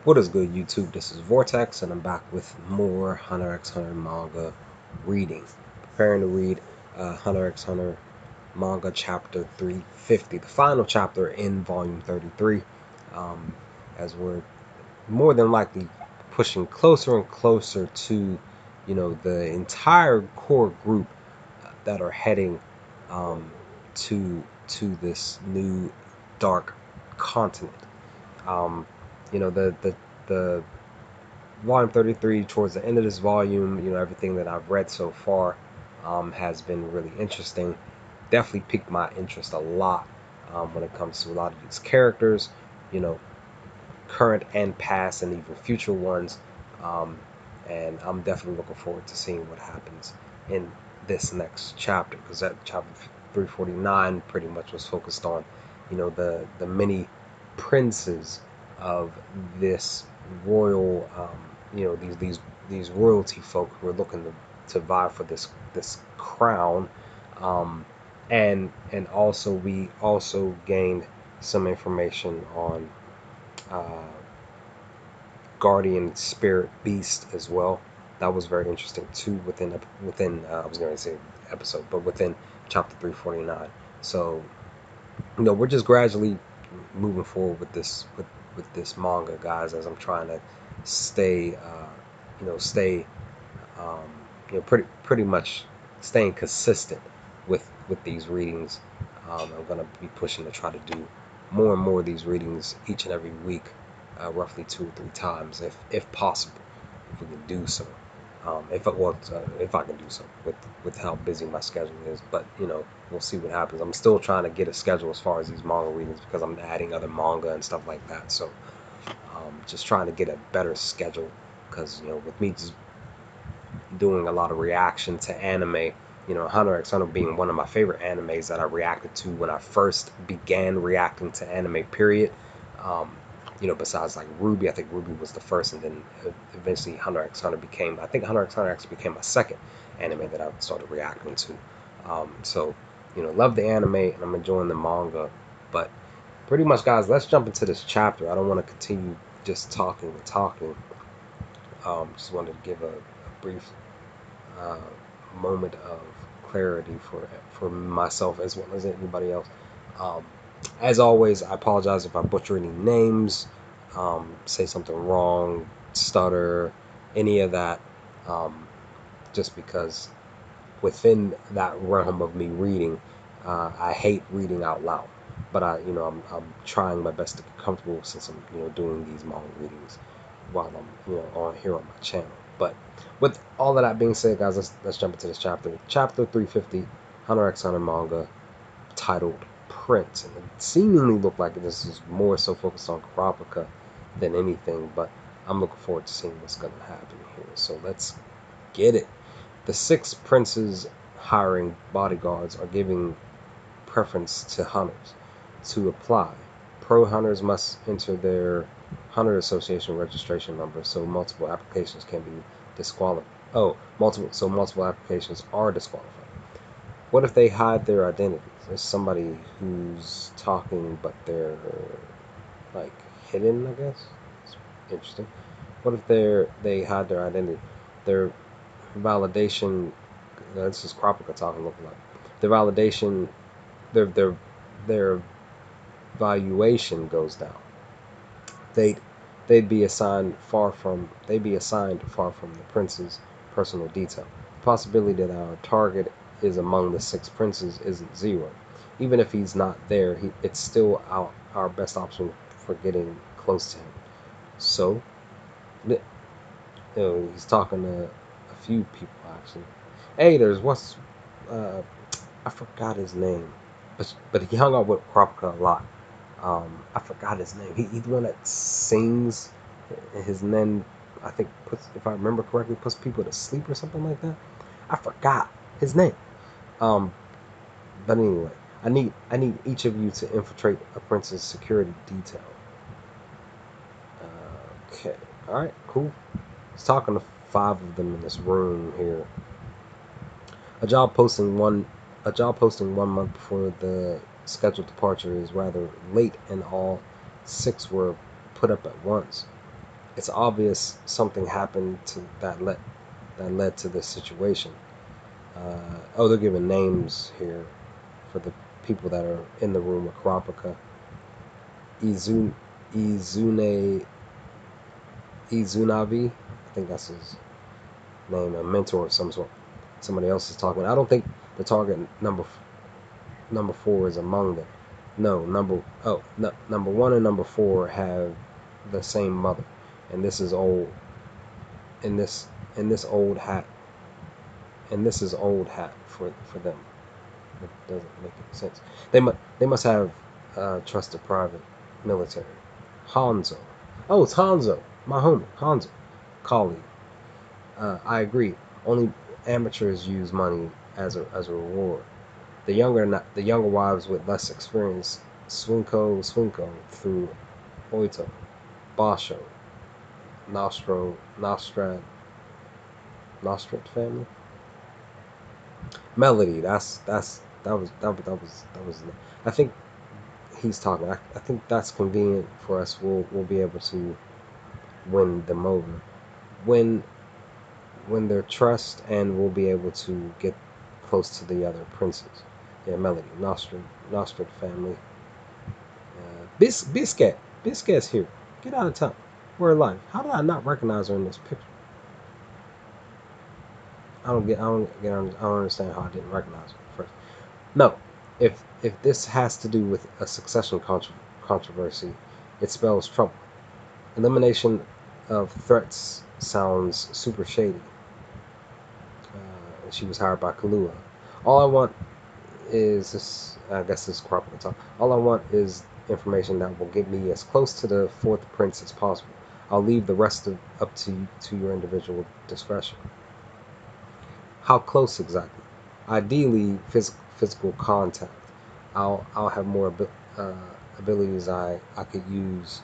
What is good, YouTube? This is Vortex, and I'm back with more Hunter x Hunter manga reading. Preparing to read Hunter x Hunter manga chapter 350, the final chapter in volume 33, as we're more than likely pushing closer and closer to, the entire core group that are heading to this new dark continent. Um, the volume 33, towards the end of this volume, everything that I've read so far has been really interesting. Definitely piqued my interest a lot when it comes to a lot of these characters, you know, current and past, and even future ones. Um, and I'm definitely looking forward to seeing what happens in this next chapter, because that chapter 349 pretty much was focused on, the many princes of this royal, these royalty folk who are looking to vie for this crown, um, and also we also gained some information on uh, guardian spirit beast as well. That was very interesting too. Within I was going to say episode, but within chapter 349. So we're just gradually moving forward with this manga, guys, as I'm trying to stay stay pretty much staying consistent with these readings. I'm gonna be pushing to try to do more and more of these readings each and every week, roughly 2 or 3 times, if possible, if we can do so. If I can do so with how busy my schedule is, but we'll see what happens. I'm still trying to get a schedule as far as these manga readings, because I'm adding other manga and stuff like that. So just trying to get a better schedule, because with me just doing a lot of reaction to anime. Hunter x Hunter being one of my favorite animes that I reacted to when I first began reacting to anime. Period. Um, besides like Ruby, I think Ruby was the first, and then eventually Hunter x Hunter became. I think Hunter x Hunter actually became my second anime that I started reacting to. So, love the anime and I'm enjoying the manga, but pretty much, guys, let's jump into this chapter. I don't want to continue just talking and talking. Just wanted to give a brief uh, moment of clarity for myself as well as anybody else. Um, as always, I apologize if I butcher any names, say something wrong, stutter, any of that. Um, just because within that realm of me reading, I hate reading out loud. But I'm trying my best to get comfortable, since I'm doing these manga readings while I'm on here on my channel. But with all of that being said, guys, let's jump into this chapter. Chapter 350, Hunter x Hunter manga, titled Prince. And it seemingly looked like this is more so focused on Kurapika than anything, but I'm looking forward to seeing what's going to happen here. So let's get it. The 6 princes hiring bodyguards are giving preference to hunters. To apply, pro hunters must enter their Hunter Association registration number, so multiple applications can be disqualified. Oh, multiple applications are disqualified. What if they hide their identities? There's somebody who's talking, but they're like hidden, I guess. It's interesting. What if they hide their identity? Their validation. This is Kropika talking. Looking like their validation. Their valuation goes down. They'd they'd be assigned far from the prince's personal detail. The possibility that our target is among the 6 princes isn't zero. Even if he's not there, it's still our best option for getting close to him. So, he's talking to a few people actually. Hey, there's what's I forgot his name, but he hung out with Kropka a lot. I forgot his name. He's the one that sings. His name, I think, puts, if I remember correctly, puts people to sleep or something like that. I forgot his name. Um, but anyway, I need each of you to infiltrate a prince's security detail. Okay, all right, cool. He's talking to 5 of them in this room here. A job posting one a job posting 1 month before the scheduled departure is rather late, and all 6 were put up at once. it's obvious something happened to that led to this situation. Oh, they're giving names here for the people that are in the room with Kurapika. Izun, Izune, Izunavi, I think that's his name, a mentor of some sort. Somebody else is talking. I don't think the target number four is a manga. No, number one and number four have the same mother, and this is old. And this old hat, and this is old hat for them. It doesn't make any sense. They must have trusted private military. Hanzo. Oh, it's Hanzo, my homie, Hanzo, colleague. I agree. Only amateurs use money as a reward. The younger wives with less experience swinko through Oito, Basho, Nostrat family. Melody. That was. I think he's talking. I think that's convenient for us. We'll be able to win them over. When when they're trust, and we'll be able to get close to the other princes. Yeah, Melody, Nostra family. Biscuit's here. Get out of town. We're alive. How did I not recognize her in this picture? I don't understand how I didn't recognize her first. No, if this has to do with a succession controversy, it spells trouble. Elimination of threats sounds super shady. She was hired by Kahlua. All I want is this. I guess this is corporate talk. All I want is information that will get me as close to the fourth prince as possible. I'll leave the rest up to your individual discretion. How close exactly? Ideally, physical contact. I'll have more uh, abilities I could use,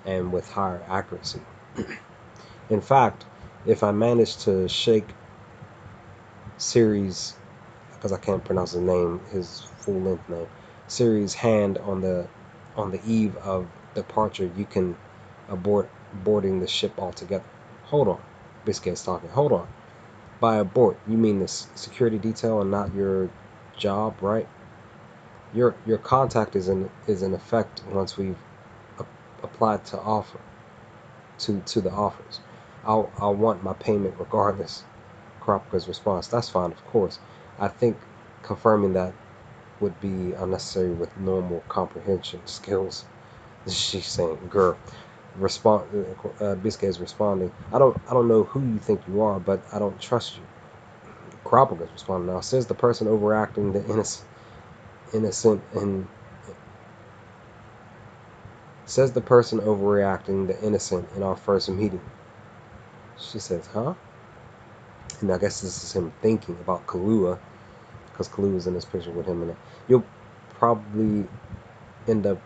and with higher accuracy. In fact, if I manage to shake Series, because I can't pronounce his name, his full length name, Series' hand on the eve of departure, you can abort boarding the ship altogether. Hold on, Biscuit's talking. Hold on. By abort, you mean the security detail and not your job, right? Your contact is in effect once we've applied to the offers. I'll want my payment regardless. Kropka's response. That's fine, of course. I think confirming that would be unnecessary with normal comprehension skills. She's saying, "Girl." Respond. Biscuit is responding. I don't know who you think you are, but I don't trust you. Kropka's responding now. Says the person overacting the innocent and says the person overreacting the innocent in our first meeting. She says, huh? And I guess this is him thinking about Kahlua, because Kalua's in this picture with him in it. You'll probably end up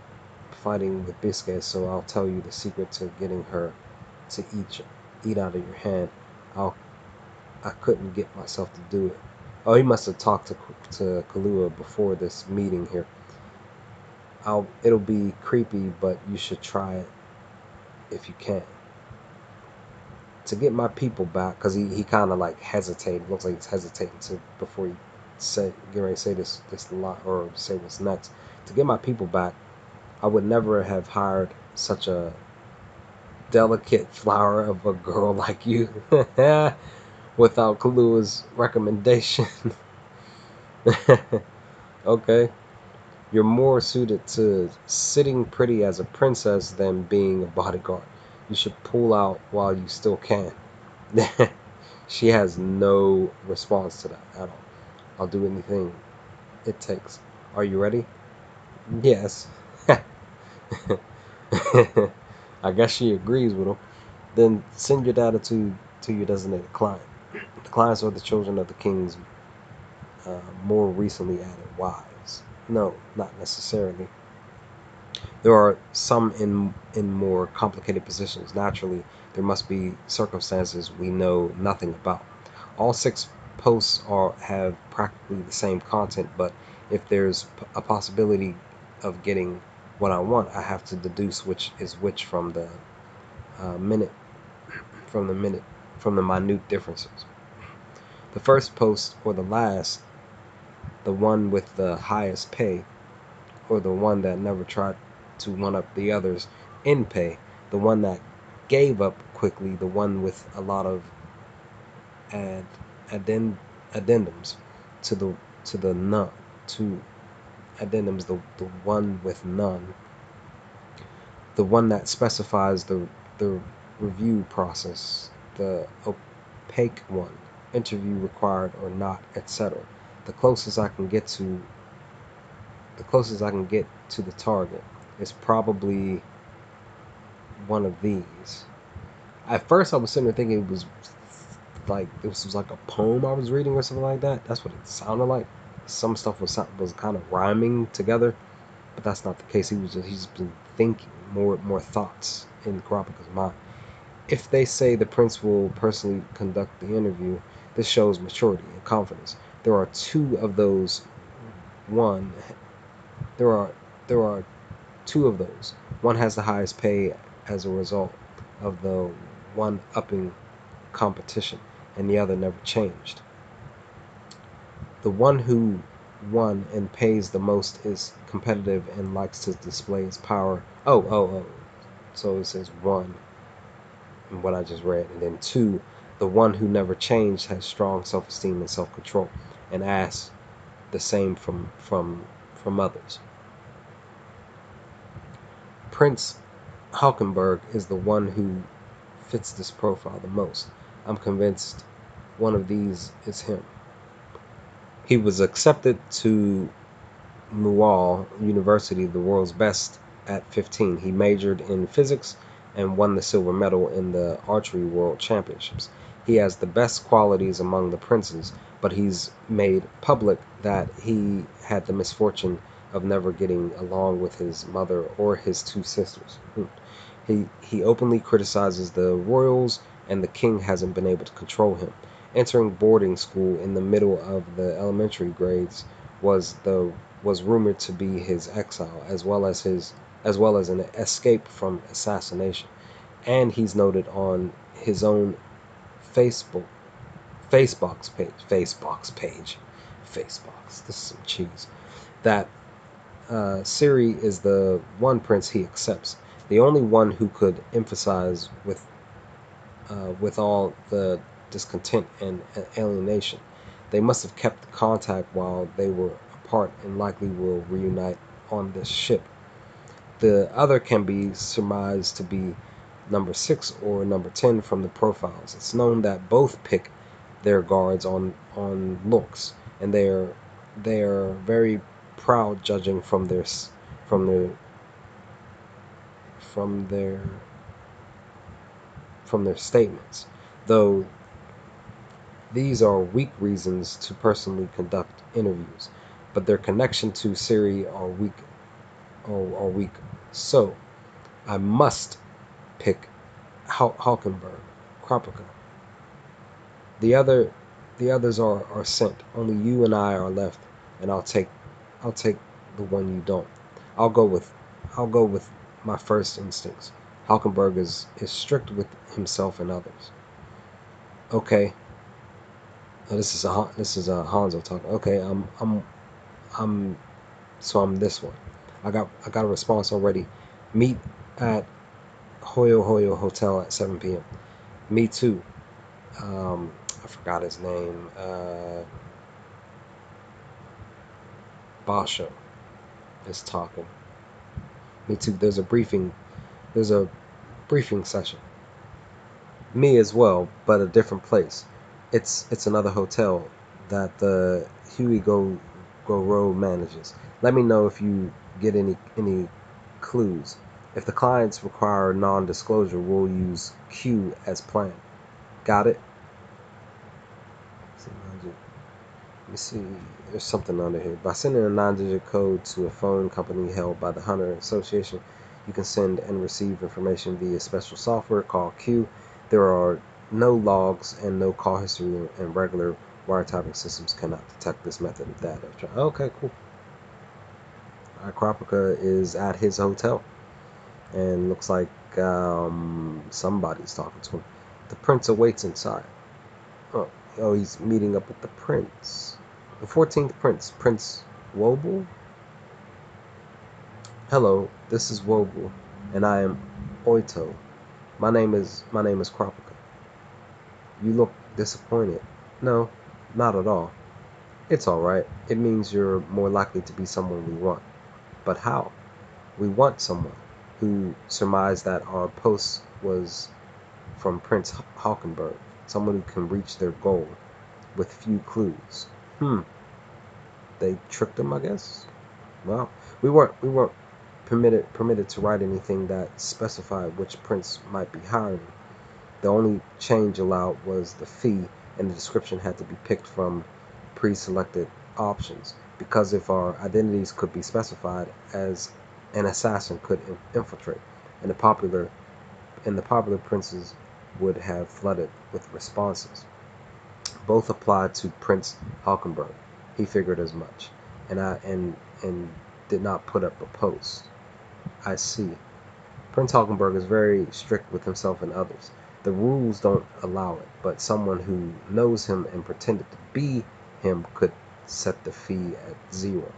fighting with Biscuit, so I'll tell you the secret to getting her to eat out of your hand. I'll I couldn't get myself to do it. Oh, he must have talked to Kahlua before this meeting here. It'll be creepy, but you should try it if you can. To get my people back, because he kind of like hesitated. Looks like he's hesitating to before he get ready to say this lot or say what's next. To get my people back, I would never have hired such a delicate flower of a girl like you without Kahlua's recommendation. Okay, you're more suited to sitting pretty as a princess than being a bodyguard. You should pull out while you still can. She has no response to that at all. I'll do anything it takes. Are you ready? Yes. I guess she agrees with him. Then send your data to your designated client. The clients are the children of the king's more recently added wives. No, not necessarily. There are some in more complicated positions. Naturally, there must be circumstances we know nothing about. All six posts have practically the same content, but if there's a possibility of getting what I want, I have to deduce which is which from the minute from the minute from the minute differences. The first post or the last, the one with the highest pay, or the one that never tried to one up the others in pay, the one that gave up quickly, the one with a lot of add addendums to the none to addendums, the one with none, the one that specifies the review process, the opaque one, interview required or not, etc. The closest I can get to the target is probably one of these. At first, I was sitting there thinking it was like this was like a poem I was reading or something like that. That's what it sounded like. Some stuff was kind of rhyming together, but that's not the case. He's been thinking more thoughts in Kurapika's mind. If they say the prince will personally conduct the interview, this shows maturity and confidence. There are two of those. One, there are there are two of those. One has the highest pay as a result of the one upping competition, and the other never changed. The one who won and pays the most is competitive and likes to display its power. Oh. So it says one in what I just read. And then two, the one who never changed has strong self-esteem and self-control and asks the same from others. Prince Halkenberg is the one who fits this profile the most. I'm convinced one of these is him. He was accepted to Mual University, the world's best, at 15. He majored in physics and won the silver medal in the Archery World Championships. He has the best qualities among the princes, but he's made public that he had the misfortune of never getting along with his mother or his two sisters. He openly criticizes the royals, and the king hasn't been able to control him. Entering boarding school in the middle of the elementary grades was rumored to be his exile, as well as an escape from assassination. And he's noted on his own Facebook Facebox. This is some cheese. That Siri is the one prince he accepts, the only one who could emphasize with all the discontent and alienation. They must have kept contact while they were apart and likely will reunite on this ship. The other can be surmised to be number 6 or number 10 from the profiles. It's known that both pick their guards on looks, and they are very proud judging from their from their from their statements, though these are weak reasons to personally conduct interviews, but their connection to Siri are weak. Are weak. So I must pick Halkenberg, Kropika. The other, the others are sent. Only you and I are left, and I'll take the one you don't. I'll go with, I'll go with my first instincts. Halkenberg is strict with himself and others. Okay, this is a Hanzo talking. Okay, I'm so I'm this one. I got a response already. Meet at Hoyo Hoyo Hotel at 7 p.m. Me too. I forgot his name. Basho is talking. Me too. There's a briefing session. Me as well, but a different place. It's another hotel that the Huey Go manages. Let me know if you get any clues. If the clients require non-disclosure, we'll use Q as planned. Got it? Let me see. There's something under here. By sending a 9-digit code to a phone company held by the Hunter Association, you can send and receive information via special software called Q. There are no logs and no call history, and regular wiretapping systems cannot detect this method of data. Okay, cool. Kropika is at his hotel, and looks like somebody's talking to him. The prince awaits inside. Oh, oh, he's meeting up with the prince. The 14th prince, Prince Wobble? Hello, this is Wobble, and I am Oito. My name is Kropika. You look disappointed. No, not at all. It's alright. It means you're more likely to be someone we want. But how? We want someone who surmised that our post was from Prince Hawkenberg, someone who can reach their goal with few clues. They tricked him, I guess. Well, we weren't permitted to write anything that specified which prince might be hiring. The only change allowed was the fee, and the description had to be picked from pre-selected options. Because if our identities could be specified, as an assassin could infiltrate, and the popular princes would have flooded with responses. Both applied to Prince Halkenberg. He figured as much, and did not put up a post. I see. Prince Halkenberg is very strict with himself and others. The rules don't allow it, but someone who knows him and pretended to be him could set the fee at 0.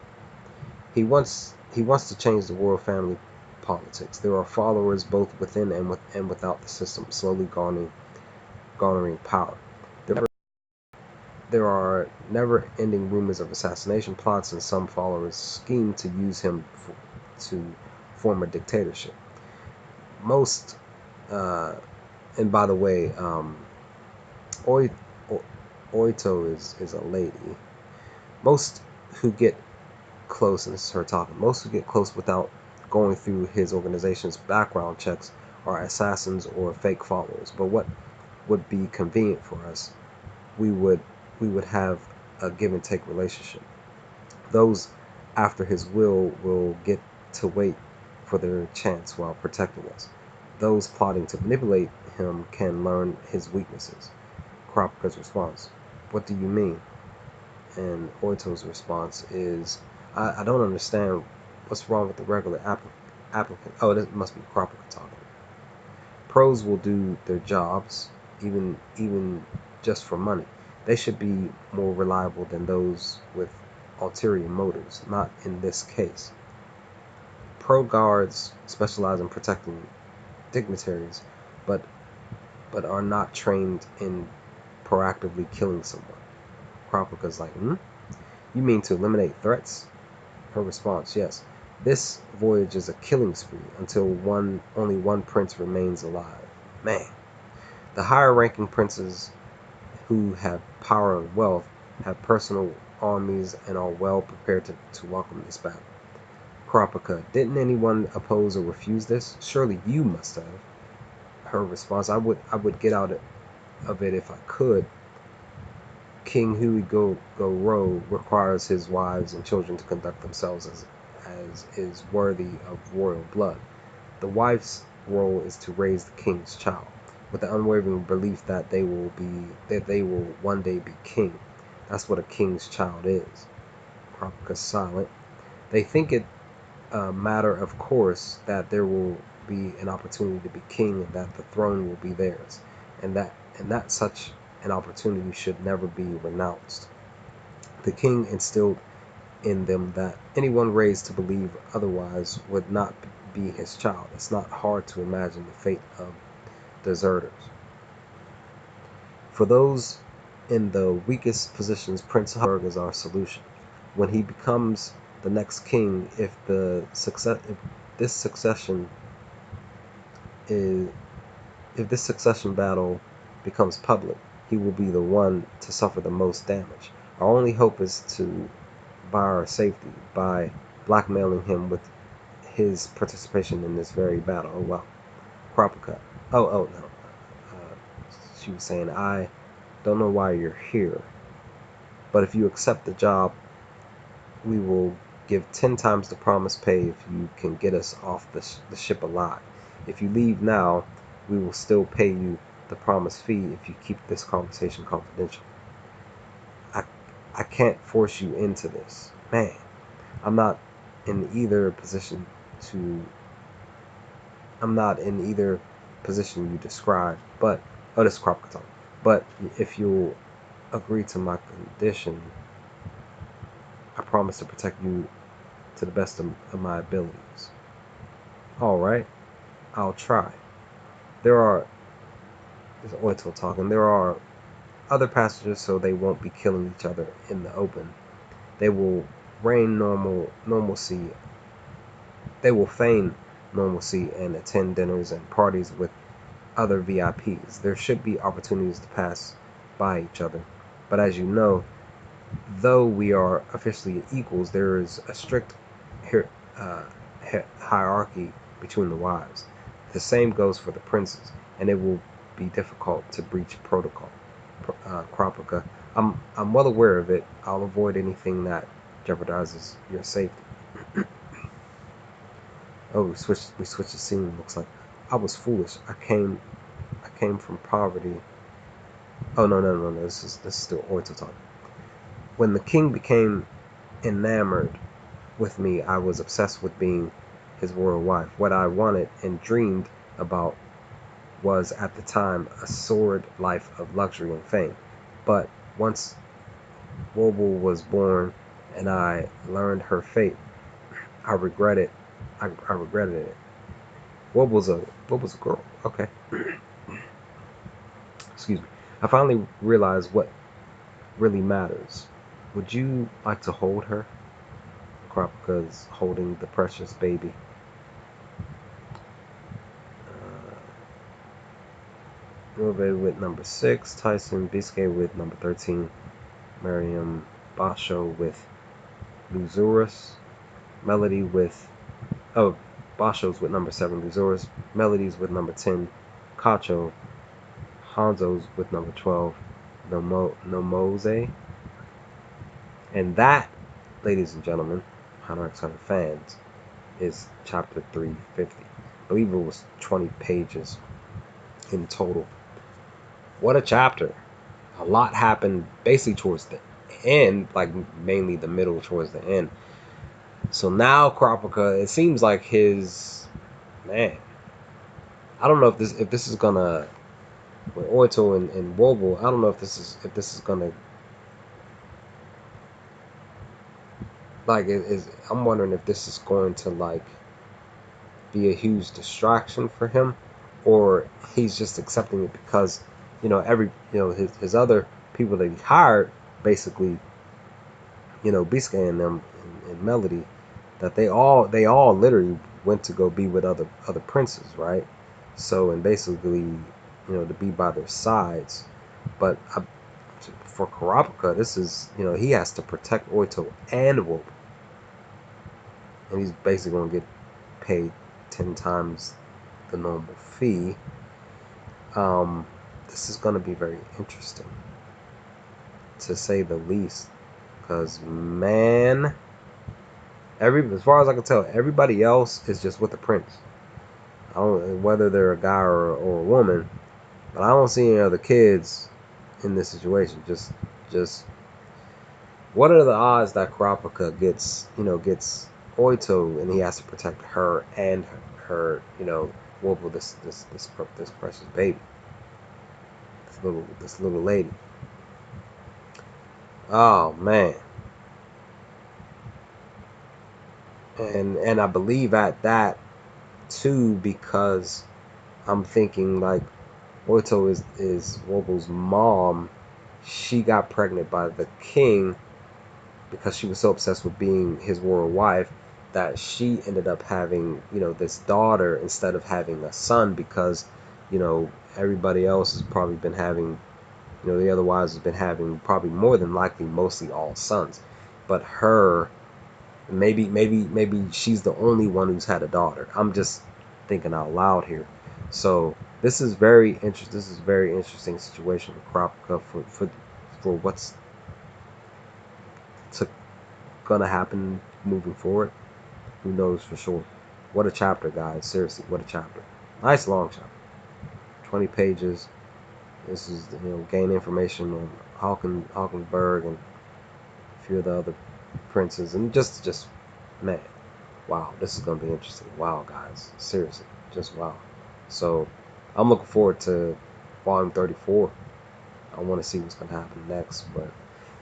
He wants to change the royal family politics. There are followers both within and without the system, slowly garnering power. There are never-ending rumors of assassination plots, and some followers scheme to use him to form a dictatorship. Most, uh, and by the way, Oi, Oito is a lady. Most who get close, and this is her talking, most who get close without going through his organization's background checks are assassins or fake followers. But what would be convenient for us, we would have a give and take relationship. Those after his will get to wait for their chance while protecting us. Those plotting to manipulate him can learn his weaknesses. Kropka's response: what do you mean? And Oito's response is, I don't understand what's wrong with the regular applicant. Oh, this must be Kropka talking. Pros will do their jobs, even just for money. They should be more reliable than those with ulterior motives. Not in this case. Pro guards specialize in protecting dignitaries, but are not trained in proactively killing someone. Kropika's like, You mean to eliminate threats? Her response: yes. This voyage is a killing spree until only one prince remains alive. Man, the higher ranking princes who have power and wealth have personal armies and are well prepared to welcome this battle. Kropika: didn't anyone oppose or refuse this? Surely you must have. Her response: I would get out of it if I could. King Huey Go Row requires his wives and children to conduct themselves as is worthy of royal blood. The wife's role is to raise the king's child, with the unwavering belief that they will one day be king. That's what a king's child is. Kropka's silent. They think it a matter of course that there will be an opportunity to be king, and that the throne will be theirs, and that such an opportunity should never be renounced. The king instilled in them that anyone raised to believe otherwise would not be his child. It's not hard to imagine the fate of deserters. For those in the weakest positions, Prince Hugberg is our solution. When he becomes the next king, if this succession is if this succession battle becomes public, he will be the one to suffer the most damage. Our only hope is to buy our safety by blackmailing him with his participation in this very battle. Oh well, Kropika. Oh no. She was saying, I don't know why you're here, but if you accept the job, we will give 10 times the promised pay if you can get us off the ship alive. If you leave now, we will still pay you the promised fee if you keep this conversation confidential. I can't force you into this. Man, I'm not in either position to I'm not in either position you described, but oh, this is Kurapika talking. But if you'll agree to my condition, I promise to protect you to the best of my abilities. All right, I'll try. There are, this is Oito talking. There are other passengers, so they won't be killing each other in the open. They will reign normalcy. They will feign normalcy and attend dinners and parties with other VIPs. There should be opportunities to pass by each other. But as you know, though we are officially equals, there is a strict hier- uh, hierarchy between the wives. The same goes for the princes, and it will be difficult to breach protocol. Kropika, I'm well aware of it. I'll avoid anything that jeopardizes your safety. Oh, we switched the scene. Looks like I was foolish. I came from poverty. Oh no. This is still Oito talking. When the king became enamored with me, I was obsessed with being his royal wife. What I wanted and dreamed about was at the time a sordid life of luxury and fame. But once Wobble was born and I learned her fate, I regretted I regretted it. Wobble's a girl. Okay. Excuse me. I finally realized what really matters. Would you like to hold her? Kropka's holding the precious baby. Rove with number 6, Tyson Biscay with number 13, Miriam Basho with Luzurus, Melody with, oh, Basho's with number 7, Luzurus, Melodies with number 10, Cacho, Hanzo's with number 12, Nomose, and that, ladies and gentlemen, Hunter x Hunter fans, is chapter 350. I believe it was 20 pages in total. What a chapter! A lot happened basically towards the end, like mainly the middle towards the end. So now Kurapika, it seems like his man. I don't know if this is gonna with Oito and Wobble. I don't know if this is gonna like I'm wondering if this is going to like be a huge distraction for him, or he's just accepting it because his other people that he hired basically Biscay and them and Melody, that they all literally went to go be with other princes, right? So and basically, to be by their sides. But for Kurapika, this is he has to protect Oito and Wope, and he's basically gonna get paid 10 times the normal fee. Um, this is gonna be very interesting, to say the least, because man. As far as I can tell, everybody else is just with the prince. I don't, whether they're a guy or a woman, but I don't see any other kids in this situation. Just what are the odds that Kurapika gets Oito and he has to protect her and her Wobble, this precious baby, this little lady. Oh man, and I believe at that too, because I'm thinking like Oito is Wobble's mom. She got pregnant by the king because she was so obsessed with being his royal wife that she ended up having this daughter instead of having a son, because everybody else has probably been having the other wives has been having probably more than likely mostly all sons, but her maybe she's the only one who's had a daughter. I'm just thinking out loud here. So this is very interesting. This is a very interesting situation with Kropka for what's to, gonna happen moving forward. Who knows for sure? What a chapter, guys! Seriously, what a chapter! Nice long chapter, 20 pages. This is gain information on Hawkensburg and a few of the other princes, and just man, wow, this is gonna be interesting. Wow, guys, seriously. Just wow. So I'm looking forward to volume 34. I want to see what's gonna happen next. But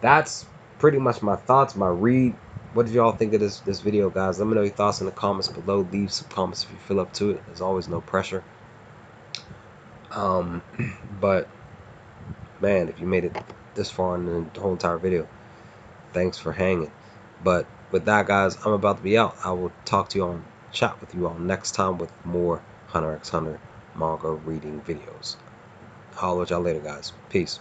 that's pretty much my thoughts, my read. What did y'all think of this video, guys? Let me know your thoughts in the comments below. Leave some comments if you feel up to it. There's always no pressure. Um, but man, if you made it this far in the whole entire video, thanks for hanging. But with that, guys, I'm about to be out. I will talk to you on chat with you all next time with more Hunter x Hunter manga reading videos. I'll let y'all later, guys. Peace.